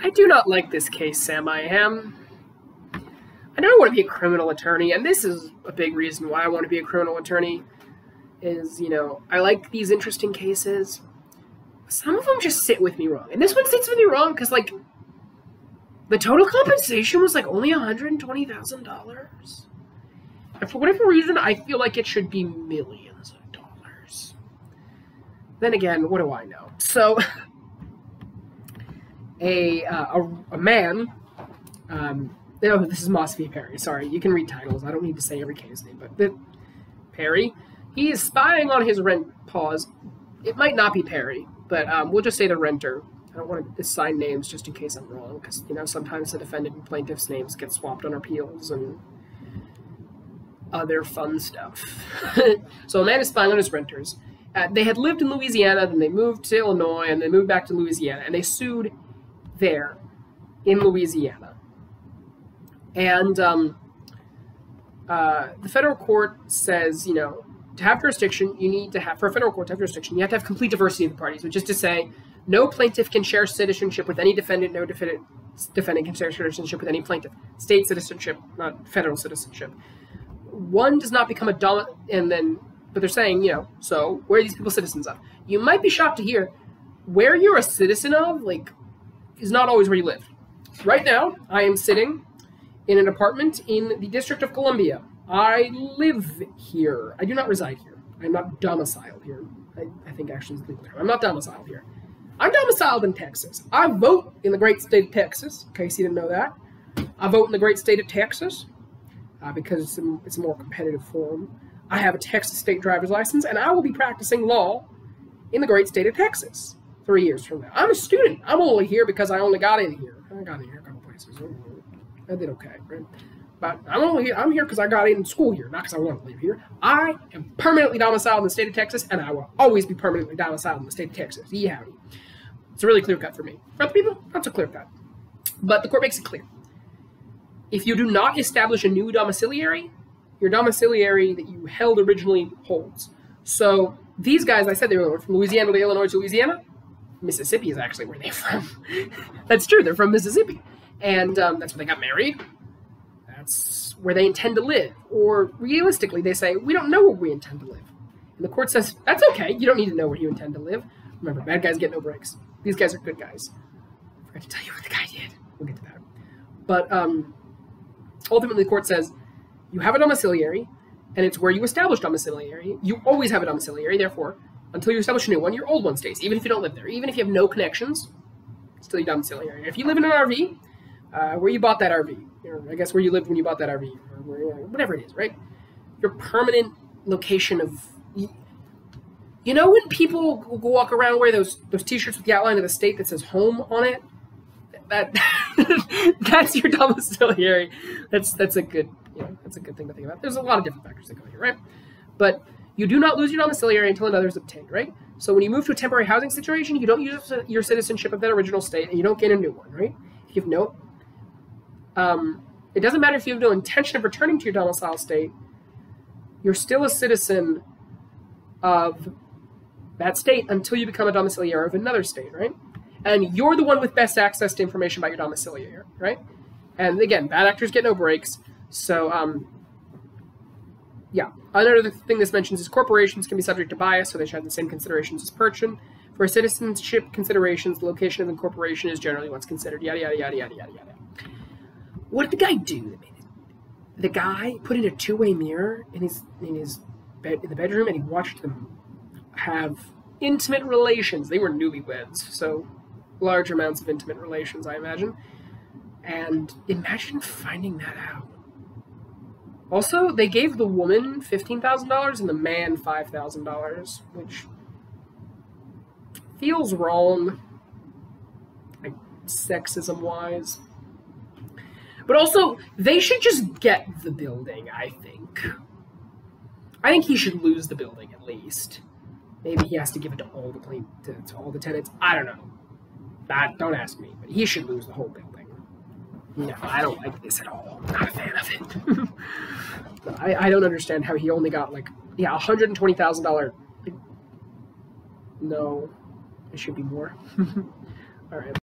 I do not like this case, Sam. I don't want to be a criminal attorney, and this is a big reason why I want to be a criminal attorney, is, I like these interesting cases. Some of them just sit with me wrong. And this one sits with me wrong because, the total compensation was, only $120,000. And for whatever reason, I feel like it should be millions of dollars. Then again, what do I know? So, a man, this is Moss v. Perry. Sorry, you can read titles. I don't need to say every case name, but Perry, he is spying on his rent pause. It might not be Perry, but we'll just say the renter. I don't want to assign names just in case I'm wrong, because, sometimes the defendant and plaintiff's names get swapped on appeals and other fun stuff. So a man is spying on his renters. They had lived in Louisiana, then they moved to Illinois, and they moved back to Louisiana, and they sued there in Louisiana. And the federal court says, to have jurisdiction, for a federal court to have jurisdiction, you have to have complete diversity of the parties, which is to say, no plaintiff can share citizenship with any defendant, no defendant can share citizenship with any plaintiff. State citizenship, not federal citizenship. One does not become a dominant, but they're saying, so where are these people citizens of? You might be shocked to hear where you're a citizen of, is not always where you live. Right now, I am sitting in an apartment in the District of Columbia. I live here. I do not reside here. I'm not domiciled here. I think actually is the legal term. I'm not domiciled here. I'm domiciled in Texas. I vote in the great state of Texas, in case you didn't know that. I vote in the great state of Texas because it's a more competitive form. I have a Texas state driver's license, and I will be practicing law in the great state of Texas 3 years from now. I'm a student. I'm only here because I only got in here. I got in here a couple places. I did okay, right? But I'm here because I got in school here, not because I want to live here. I am permanently domiciled in the state of Texas, and I will always be permanently domiciled in the state of Texas. Yeah, howdy. It's a really clear cut for me. For other people, not so clear cut. But the court makes it clear. If you do not establish a new domiciliary, your domiciliary that you held originally holds. So these guys, I said they were from Louisiana to Illinois to Louisiana. Mississippi is actually where they're from. That's true. They're from Mississippi. And that's where they got married. That's where they intend to live. Or realistically, they say, we don't know where we intend to live. And the court says, that's okay. You don't need to know where you intend to live. Remember, bad guys get no breaks. These guys are good guys. I forgot to tell you what the guy did. We'll get to that. But ultimately, the court says, you have a domiciliary, and it's where you establish domiciliary. You always have a domiciliary, therefore, until you establish a new one, your old one stays, even if you don't live there. Even if you have no connections, it's still your domiciliary. If you live in an RV, where you bought that RV, or I guess where you lived when you bought that RV, or whatever it is, right? Your permanent location of... when people walk around wear those T-shirts with the outline of the state that says home on it? That's your domiciliary. That's a good thing to think about. There's a lot of different factors that go here, right? But you do not lose your domiciliary until another is obtained, right? So when you move to a temporary housing situation, you don't use your citizenship of that original state, and you don't gain a new one, right? If you have no, it doesn't matter if you have no intention of returning to your domicile state. You're still a citizen of that state until you become a domiciliary of another state, right? And you're the one with best access to information about your domiciliary, right? And again, bad actors get no breaks. So, yeah. Another thing this mentions is corporations can be subject to bias, so they should have the same considerations as person. For citizenship considerations, the location of the corporation is generally what's considered. Yada, yada, yada, yada, yada, yada. What did the guy do? The guy put in a two-way mirror in the bedroom, and he watched them have intimate relations. They were newlyweds, so large amounts of intimate relations, I imagine. And imagine finding that out. Also, they gave the woman $15,000 and the man $5,000, which feels wrong, sexism-wise. But also, they should just get the building, I think. I think he should lose the building, at least. Maybe he has to give it to all the tenants. I don't know. Don't ask me, but he should lose the whole building. No, I don't like this at all. I'm not a fan of it. I don't understand how he only got, $120,000. No, it should be more. All right.